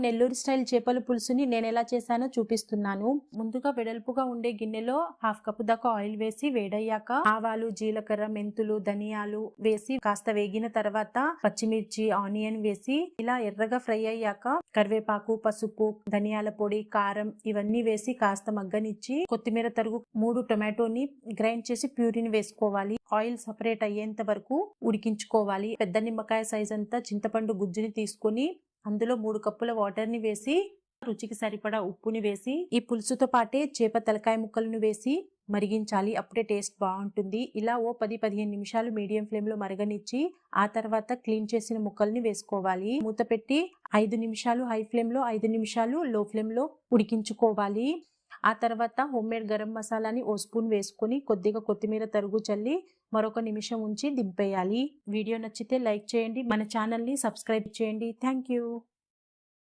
Nellore style చేపల పులుసుని నేను ఎలా చేశానో చూపిస్తున్నాను. ముందుగా వెడల్పుగా ఉండే గిన్నెలో 1/2 కప్పు దాకా ఆయిల్ వేసి వేడయ్యాక ఆవాలు, జీలకర్ర, మెంతులు, ధనియాలు వేసి కాస్త వేగిన తర్వాత పచ్చిమిర్చి, ఆనియన్ వేసి ఇలా ఎర్రగా ఫ్రై అయ్యాక కరివేపాకు, పసుపు, ధనియాల పొడి, కారం ఇవన్నీ వేసి కాస్త మగ్గనిచ్చి కొత్తిమీర తరుగు 3 టొమాటోని గ్రైండ్ చేసి ప్యూరీని వేసుకోవాలి. ఆయిల్ సపరేట్ అయ్యేంత వరకు ఉడికించుకోవాలి. పెద్ద నిమ్మకాయ సైజ్ అంతా చింతపండు గుజ్జుని తీసుకొని అందులో 3 కప్పుల వాటర్ ని వేసి రుచికి సరిపడా ఉప్పుని వేసి ఈ పులుసుతో పాటే చేప తలకాయ ముక్కలను వేసి మరిగించాలి. అప్పుడే టేస్ట్ బాగుంటుంది. ఇలా ఓ 10-15 నిమిషాలు మీడియం ఫ్లేమ్ లో మరగనిచ్చి ఆ తర్వాత క్లీన్ చేసిన ముక్కల్ని వేసుకోవాలి. మూత పెట్టి 5 నిమిషాలు హై ఫ్లేమ్ లో, 5 నిమిషాలు లో ఫ్లేమ్ లో ఉడికించుకోవాలి. ఆ తర్వాత హోమ్మేడ్ గరం మసాలాని ఓ స్పూన్ వేసుకొని కొద్దిగా కొత్తిమీర తరుగు చల్లి మరొక నిమిషం ఉంచి దింపేయాలి. వీడియో నచ్చితే లైక్ చేయండి, మన ఛానల్ ని సబ్స్క్రైబ్ చేయండి. Thank you.